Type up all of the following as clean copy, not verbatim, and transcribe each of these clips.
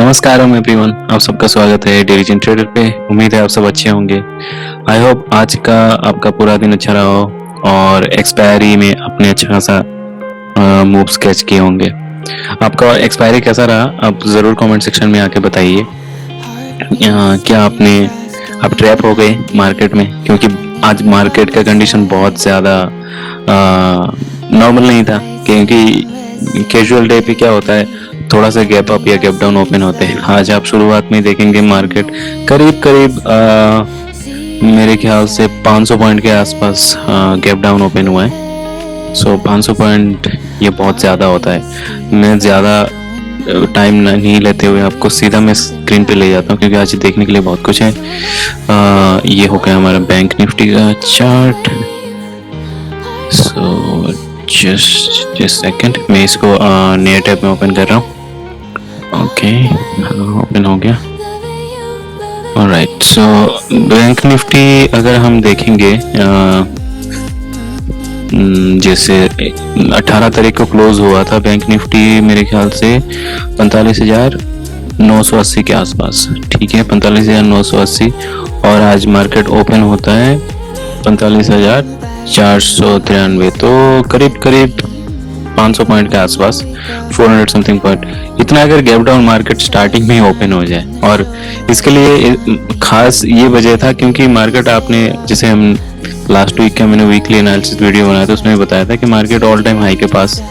नमस्कारम everyone, आप सबका स्वागत है डिवीजन ट्रेडर पे। उम्मीद है आप सब अच्छे होंगे। आई होप आज का आपका पूरा दिन अच्छा रहा हो और एक्सपायरी में अपने अच्छा खासा मूव स्केच किए होंगे। आपका एक्सपायरी कैसा रहा आप ज़रूर कमेंट सेक्शन में आके बताइए। क्या आप ट्रैप हो गए मार्केट में? क्योंकि आज मार्केट का कंडीशन बहुत ज़्यादा नॉर्मल नहीं था, क्योंकि कैजुअल डे पे क्या होता है, थोड़ा सा गैप अप या गैप डाउन ओपन होते हैं। आज आप शुरुआत में देखेंगे मार्केट करीब करीब मेरे ख्याल से 500 पॉइंट के आसपास गैप डाउन ओपन हुआ है। सो 500 पॉइंट ये बहुत ज़्यादा होता है। मैं ज़्यादा टाइम नहीं लेते हुए आपको सीधा मैं स्क्रीन पे ले जाता हूँ, क्योंकि आज देखने के लिए बहुत कुछ है। ये हो गया हमारा बैंक निफ्टी का चार्ट। सो जस्ट सेकंड, मैं इसको नए टैब में ओपन कर रहा हूँ। ओके, ओपन हो गया। ऑलराइट, सो बैंक निफ्टी अगर हम देखेंगे जैसे 18 तारीख को क्लोज हुआ था बैंक निफ्टी मेरे ख्याल से 45,980 के आसपास। ठीक है, 45,980, और आज मार्केट ओपन होता है 45,493, तो करीब करीब 500 पॉइंट के आसपास, 400 समथिंग पॉइंट। इतना अगर गैप डाउन मार्केट स्टार्टिंग में ही ओपन हो जाए, और इसके लिए खास ये वजह था क्योंकि मार्केट आपने, जैसे हम लास्ट वीक का मैंने वीकली एनालिसिस वीडियो बनाया था, उसमें बताया था कि मार्केट ऑल टाइम हाई के पास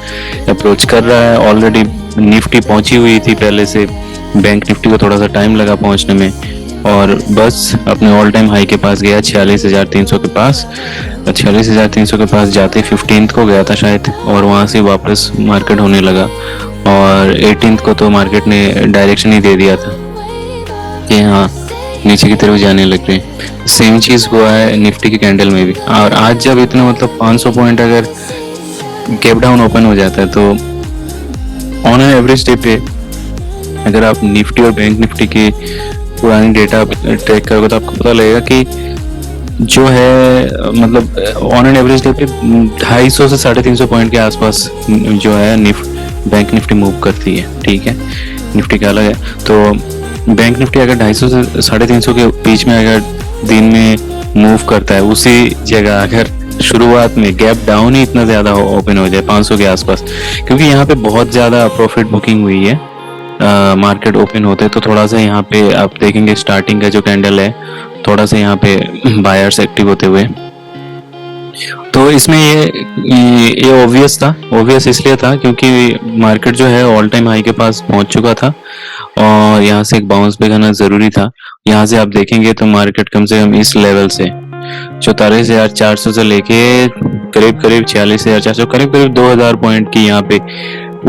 अप्रोच कर रहा है। ऑलरेडी निफ्टी पहुंची हुई थी पहले से, बैंक निफ्टी को थोड़ा सा टाइम लगा पहुंचने में, और बस अपने ऑल टाइम हाई के पास गया 46,300 के पास। 46,300 के पास जाते 15th को गया था शायद, और वहाँ से वापस मार्केट होने लगा, और 18th को तो मार्केट ने डायरेक्शन ही दे दिया था कि हाँ नीचे की तरफ जाने लग रहे। सेम चीज़ हुआ है निफ्टी की कैंडल में भी। और आज जब इतना मतलब 500 पॉइंट अगर गैप डाउन ओपन हो जाता है, तो ऑन एन एवरेज डे पे अगर आप निफ्टी और बैंक निफ्टी की पुरानी डेटा ट्रैक करोगे तो आपको पता लगेगा कि जो है मतलब ऑन एन एवरेज डे पे 250 से 350 पॉइंट के आसपास जो है बैंक निफ्टी मूव करती है। ठीक है, निफ्टी का अलग है। तो बैंक निफ्टी अगर 250 से 350 के बीच में अगर दिन में मूव करता है, उसी जगह अगर शुरुआत में गैप डाउन ही इतना ज़्यादा ओपन हो जाए 500 के आसपास, क्योंकि यहाँ पे बहुत ज़्यादा प्रॉफिट बुकिंग हुई है मार्केट ओपन होते, तो थोड़ा सा यहाँ पे आप देखेंगे स्टार्टिंग का जो कैंडल है, थोड़ा सा यहाँ पे बायर्स एक्टिव होते हुए। तो इसमें ये ऑब्वियस इसलिए था क्योंकि मार्केट जो है ऑल टाइम हाई के पास पहुंच चुका था, और यहाँ से एक बाउंस बैक आना जरूरी था। यहाँ से आप देखेंगे तो मार्केट कम से कम इस लेवल से 44,400 से लेके करीब करीब 46,400, करीब करीब 2,000 पॉइंट की यहाँ पे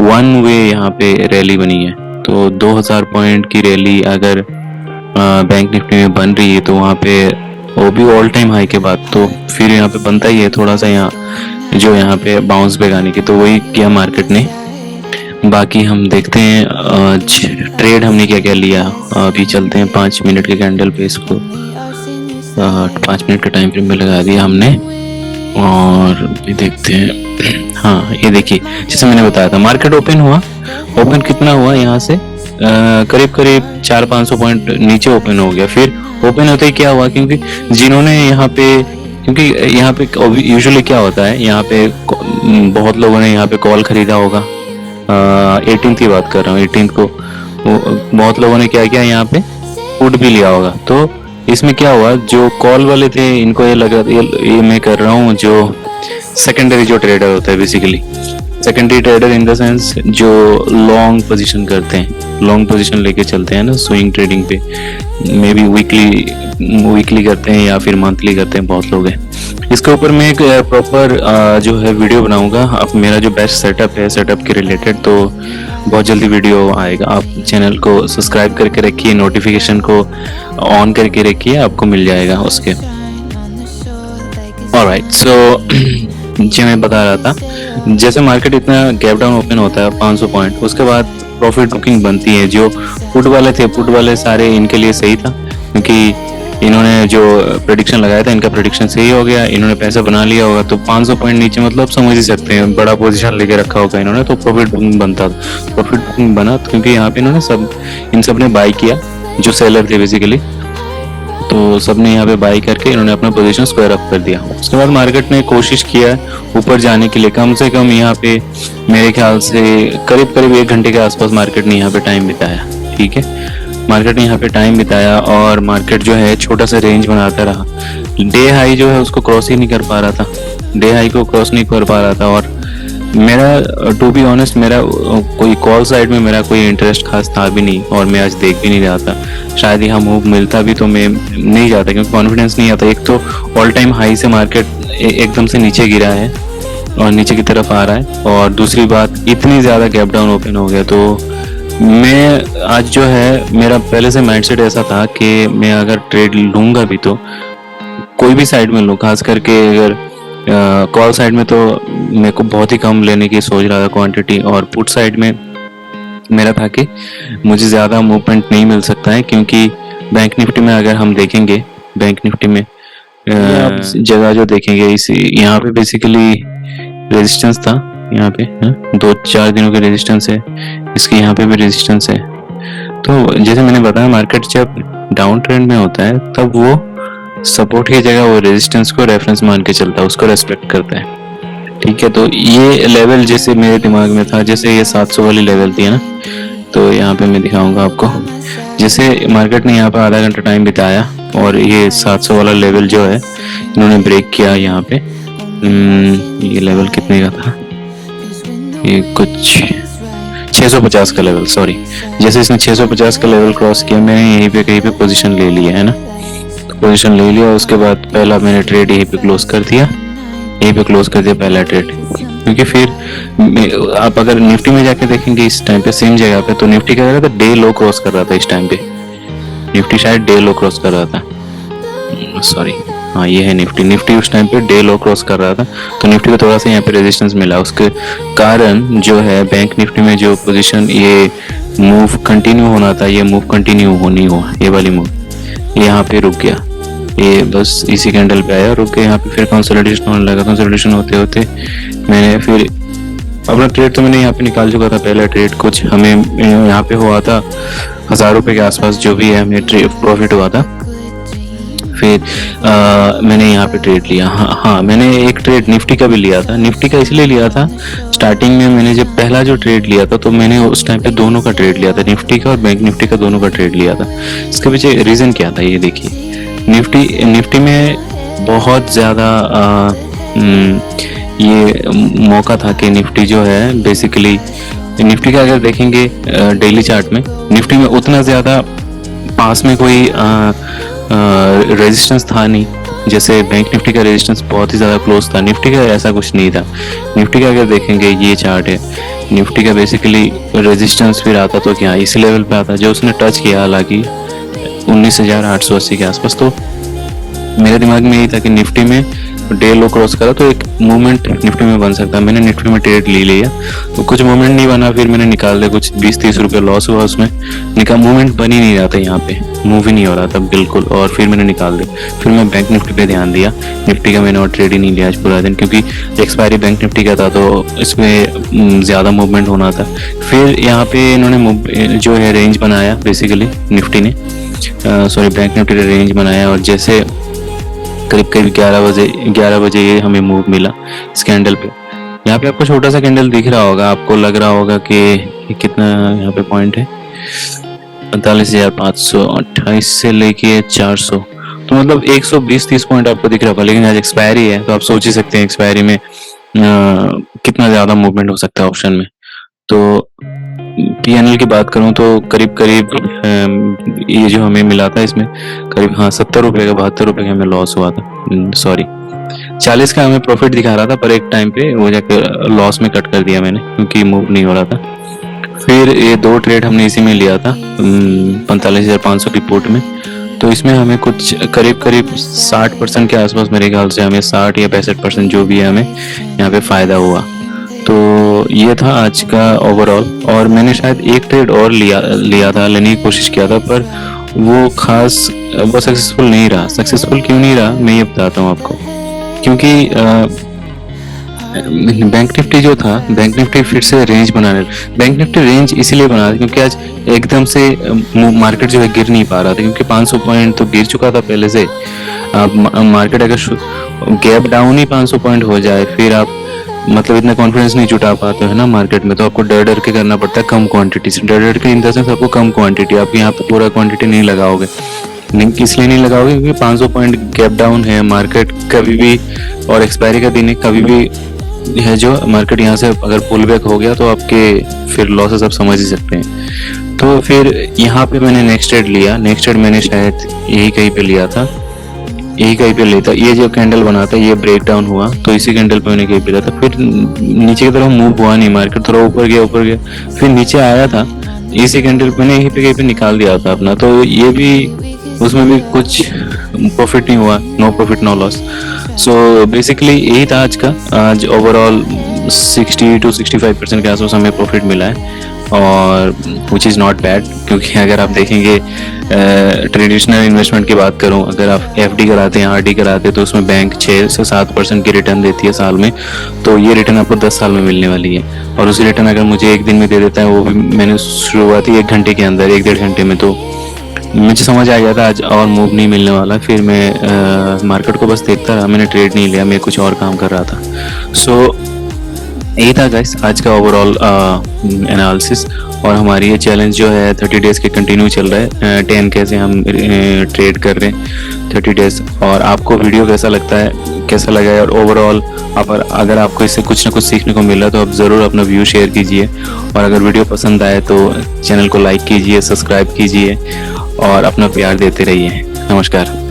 वन वे यहाँ पे रैली बनी है। तो 2,000 पॉइंट की रैली अगर बैंक निफ्टी में बन रही है, तो वहाँ पे वो भी ऑल टाइम हाई के बाद, तो फिर यहाँ पे बनता ही है थोड़ा सा यहाँ पे बाउंस बैक आने की। तो वही किया मार्केट ने। बाकी हम देखते हैं ट्रेड हमने क्या क्या लिया। अभी चलते हैं 5 मिनट के कैंडल पे, इसको 5 मिनट का टाइम फ्रेम में लगा दिया हमने, और ये देखते हैं। हाँ, ये देखिए जैसे मैंने बताया था, मार्केट ओपन कितना हुआ यहाँ से करीब करीब 400-500 पॉइंट नीचे ओपन हो गया। फिर ओपन होते ही क्या हुआ, क्योंकि यहाँ पे यूजुअली क्या होता है, यहाँ पे बहुत लोगों ने यहाँ पे कॉल खरीदा होगा। 18th की बात कर रहा हूँ, 18th को बहुत लोगों ने क्या किया, यहाँ पे पुट भी लिया होगा। तो इसमें क्या हुआ, जो कॉल वाले थे इनको ये लगा, ये मैं कर रहा हूँ जो सेकेंडरी जो ट्रेडर होता है, basically secondary trader in the sense जो लॉन्ग पोजीशन करते हैं, लॉन्ग पोजीशन लेके चलते हैं ना स्विंग ट्रेडिंग पे, मे बी वीकली करते हैं या फिर मंथली करते हैं, बहुत लोग हैं। इसके ऊपर मैं एक प्रॉपर जो है वीडियो बनाऊंगा। अब मेरा जो बेस्ट सेटअप है, सेटअप के रिलेटेड, तो बहुत जल्दी वीडियो आएगा। आप चैनल को सब्सक्राइब करके रखिए, नोटिफिकेशन को ऑन करके रखिए, आपको मिल जाएगा उसके। ऑलराइट, सो जो मैं बता रहा था, जैसे मार्केट इतना गैप डाउन ओपन होता है 500 पॉइंट, उसके बाद प्रॉफिट बुकिंग बनती है। जो पुट वाले थे, पुट वाले सारे इनके लिए सही था, क्योंकि इन्होंने जो प्रेडिक्शन लगाया था, इनका प्रेडिक्शन सही हो गया, इन्होंने पैसा बना लिया होगा, तो 500 पॉइंट नीचे मतलब समझ ही सकते हैं बड़ा पोजीशन लेके रखा होगा इन्होंने, तो प्रॉफिट बुकिंग बनता, प्रॉफिट बुकिंग बना क्योंकि यहाँ पे इन्होंने इन सब ने बाई किया, जो सेलर थे बेसिकली, तो सबने यहाँ पे बाई करके इन्होंने अपना पोजीशन स्क्वायर अप कर दिया। उसके बाद मार्केट ने कोशिश किया ऊपर जाने के लिए, कम से कम यहाँ पे मेरे ख्याल से करीब करीब 1 घंटे के आसपास मार्केट ने यहाँ पे टाइम बिताया। ठीक है, मार्केट ने यहाँ पे टाइम बिताया और मार्केट जो है छोटा सा रेंज बनाता रहा। डे हाई जो है उसको क्रॉस ही नहीं कर पा रहा था, डे हाई को क्रॉस नहीं कर पा रहा था। और मेरा टू बी ऑनेस्ट मेरा कोई कॉल साइड में मेरा कोई इंटरेस्ट खास था भी नहीं, और मैं आज देख भी नहीं रहा था। शायद यहाँ मूव मिलता भी तो मैं नहीं जाता, क्योंकि कॉन्फिडेंस नहीं आता। एक तो ऑल टाइम हाई से मार्केट एकदम से नीचे गिरा है और नीचे की तरफ आ रहा है, और दूसरी बात इतनी ज़्यादा गैप डाउन ओपन हो गया। तो मैं आज जो है, मेरा पहले से माइंडसेट ऐसा था कि मैं अगर ट्रेड लूँगा भी तो कोई भी साइड में लूँ, खास करके अगर कॉल साइड में तो मेरे को बहुत ही कम लेने की सोच रहा था क्वांटिटी, और पुट साइड में मेरा था कि मुझे ज़्यादा मूवमेंट नहीं मिल सकता है, क्योंकि बैंक निफ्टी में अगर हम देखेंगे, बैंक निफ्टी में जगह जो देखेंगे, इस यहाँ पे बेसिकली रेजिस्टेंस था, यहाँ पे 2-4 दिनों के रेजिस्टेंस है, इसकी यहाँ पे भी रेजिस्टेंस है। तो जैसे मैंने बताया, मार्केट जब डाउन ट्रेंड में होता है तब वो सपोर्ट की जगह वो रेजिस्टेंस को रेफरेंस मान के चलता है, उसको रेस्पेक्ट करता है। ठीक है, तो ये लेवल जैसे मेरे दिमाग में था, जैसे ये 700 वाली लेवल थी ना, तो यहाँ पे मैं दिखाऊंगा आपको। जैसे मार्केट ने यहाँ पे आधा घंटा टाइम बिताया और ये 700 वाला लेवल जो है इन्होंने ब्रेक किया यहाँ पे। ये लेवल कितने का था, ये कुछ 650 का लेवल, सॉरी। जैसे इसने 650 का लेवल क्रॉस किया, मैंने यहीं पे कहीं पे पोजीशन ले लिया है ना, तो पोजीशन ले लिया। उसके बाद पहला मैंने ट्रेड यहीं पे क्लोज कर दिया, यहीं पे क्लोज कर दिया पहला ट्रेड। क्योंकि फिर आप अगर निफ्टी में जाके देखेंगे इस टाइम पे सेम जगह पे, तो निफ्टी क्या कर रहा था, डे लो क्रॉस कर रहा था इस टाइम पे। निफ्टी शायद डे लो क्रॉस कर रहा था, सॉरी, हाँ ये है निफ्टी। निफ्टी उस टाइम पे डे लो क्रॉस कर रहा था, तो निफ्टी को थोड़ा सा यहाँ पे रेजिस्टेंस मिला। उसके कारण जो है बैंक निफ्टी में जो पोजीशन ये मूव कंटिन्यू होना था, ये मूव कंटिन्यू होनी हुआ, ये वाली मूव यहाँ पे रुक गया, ये बस इसी कैंडल पे आया, रुक के यहाँ पे फिर कंसोलिडेशन होने लगा। कंसोलिडेशन होते होते मैंने फिर अपना ट्रेड तो मैंने यहाँ पे निकाल चुका था। पहला ट्रेड कुछ हमें यहाँ पे हुआ था 1000 रुपये के आसपास, जो भी है हमें प्रॉफिट हुआ था। फिर मैंने यहाँ पे ट्रेड लिया। हाँ, मैंने एक ट्रेड निफ्टी का भी लिया था। निफ्टी का इसलिए लिया था, स्टार्टिंग में मैंने जब पहला जो ट्रेड लिया था, तो मैंने उस टाइम पे दोनों का ट्रेड लिया था, निफ्टी का और बैंक निफ्टी का, दोनों का ट्रेड लिया था। इसके पीछे रीज़न क्या था, ये देखिए। निफ्टी में बहुत ज़्यादा ये मौका था कि निफ्टी जो है बेसिकली, निफ्टी का अगर देखेंगे डेली चार्ट में, निफ्टी में उतना ज़्यादा पास में कोई रेजिस्टेंस था नहीं, जैसे बैंक निफ्टी का रेजिस्टेंस बहुत ही ज़्यादा क्लोज था। निफ्टी का ऐसा कुछ नहीं था। निफ्टी का अगर देखेंगे, ये चार्ट है निफ्टी का, बेसिकली रेजिस्टेंस फिर आता तो क्या इसी लेवल पे आता जो उसने टच किया, हालांकि 19,880 के आसपास। तो मेरे दिमाग में यही था कि निफ्टी में डे लो क्रॉस करा तो एक मूवमेंट निफ्टी में बन सकता है। मैंने निफ्टी में ट्रेड ले लिया, तो कुछ मूवमेंट नहीं बना, फिर मैंने निकाल दिया, कुछ 20-30 रुपये लॉस हुआ उसमें। मूवमेंट बन ही नहीं रहा था, यहाँ पे मूव ही नहीं हो रहा था बिल्कुल, और फिर मैंने निकाल दिया। फिर मैं बैंक निफ्टी पे ध्यान दिया। निफ्टी का मैंने और ट्रेड ही नहीं लिया आज पूरा दिन, क्योंकि एक्सपायरी बैंक निफ्टी का था, तो इसमें ज़्यादा मूवमेंट होना था। फिर यहाँ पे इन्होंने जो है रेंज बनाया, बेसिकली निफ्टी ने, सॉरी बैंक निफ्टी ने रेंज बनाया, और जैसे करीब 11 बजे ये हमें मूव मिला इस कैंडल पे। यहाँ पे आपको छोटा सा कैंडल दिख रहा होगा, आपको लग रहा होगा कि कितना यहाँ पे पॉइंट है, 45,528 से लेके 400, तो मतलब 120-30 पॉइंट आपको दिख रहा होगा। लेकिन आज एक्सपायरी है, तो आप सोच ही सकते हैं एक्सपायरी में कितना ज़्यादा मूवमेंट हो सकता है ऑप्शन में। तो पीएनएल की बात करूं तो करीब ये जो हमें मिला था, इसमें करीब 70 रुपये का, 72 रुपये का हमें लॉस हुआ था, सॉरी 40 का हमें प्रॉफिट दिखा रहा था, पर एक टाइम पे वो जाकर लॉस में कट कर दिया मैंने, क्योंकि मूव नहीं हो रहा था। फिर ये 2 ट्रेड हमने इसी में लिया था 45,500 की पुट में, तो इसमें हमें कुछ करीब 60% के आसपास, मेरे ख्याल से हमें 60 या 65% जो भी है हमें यहाँ पे फ़ायदा हुआ। तो ये था आज का ओवरऑल। और मैंने शायद एक ट्रेड और लेने की कोशिश किया था, पर वो खास वो सक्सेसफुल नहीं रहा। सक्सेसफुल क्यों नहीं रहा, मैं ये बताता हूँ आपको। क्योंकि बैंक निफ्टी जो था, बैंक निफ्टी फिर से रेंज बनाने, बैंक निफ्टी रेंज इसीलिए बना रहा क्योंकि आज एकदम से मार्केट जो है गिर नहीं पा रहा था, क्योंकि 500 पॉइंट तो गिर चुका था पहले से। आप मार्केट अगर गैप डाउन ही 500 पॉइंट हो जाए, फिर आप मतलब इतना कॉन्फिडेंस नहीं जुटा पाते हो ना मार्केट में, तो आपको डर डर के करना पड़ता है, कम क्वांटिटी से। डर डर के इन द सेंस आपको कम क्वांटिटी, आप यहाँ पे पूरा क्वांटिटी नहीं लगाओगे। लिंक इसलिए नहीं लगाओगे क्योंकि 500 पॉइंट गैप डाउन है, मार्केट कभी भी, और एक्सपायरी का दिन है, कभी भी है जो मार्केट यहाँ से अगर पुल बैक हो गया तो आपके फिर लॉसेस आप समझ ही सकते हैं। तो फिर यहाँ पे मैंने नेक्स्ट ट्रेड लिया। नेक्स्ट ट्रेड मैंने शायद यही कहीं पे लिया था, यही कहीं पे लिया था। ये जो कैंडल बना था, ये ब्रेक डाउन हुआ तो इसी कैंडल पे मैंने कहीं पे लिया था। फिर नीचे की तरफ मूव हुआ नहीं, मार्केट थोड़ा ऊपर गया, फिर नीचे आया था, इसी कैंडल पे मैंने यहीं पे कहीं पे निकाल दिया था अपना। तो ये भी, उसमें भी कुछ प्रॉफिट नहीं हुआ, no profit no loss. So basically यही था आज का। आज ओवरऑल 60 to 65% के आसपास हमें प्रॉफिट मिला है, और विच इज़ नॉट बैड। क्योंकि अगर आप देखेंगे ट्रेडिशनल इन्वेस्टमेंट की बात करूं, अगर आप एफडी कराते हैं, आरडी कराते हैं, तो उसमें बैंक 6 से 7% की रिटर्न देती है साल में। तो ये रिटर्न आपको 10 साल में मिलने वाली है, और उसी रिटर्न अगर मुझे एक दिन में दे देता है, वो भी मैंने शुरुआती 1 घंटे के अंदर, 1-1.5 घंटे में, तो मुझे समझ आ गया था आज और मूव नहीं मिलने वाला। फिर मैं मार्केट को बस देखता रहा, मैंने ट्रेड नहीं लिया, मैं कुछ और काम कर रहा था। सो यही था गाइस आज का ओवरऑल एनालिसिस। और हमारी ये चैलेंज जो है 30 डेज़ के कंटिन्यू चल रहा है। 10K से हम ट्रेड कर रहे हैं 30 डेज़। और आपको वीडियो कैसा लगता है, कैसा लगा है, और ओवरऑल अगर आपको इससे कुछ ना कुछ सीखने को मिला तो आप ज़रूर अपना व्यू शेयर कीजिए। और अगर वीडियो पसंद आए तो चैनल को लाइक कीजिए, सब्सक्राइब कीजिए, और अपना प्यार देते रहिए। नमस्कार।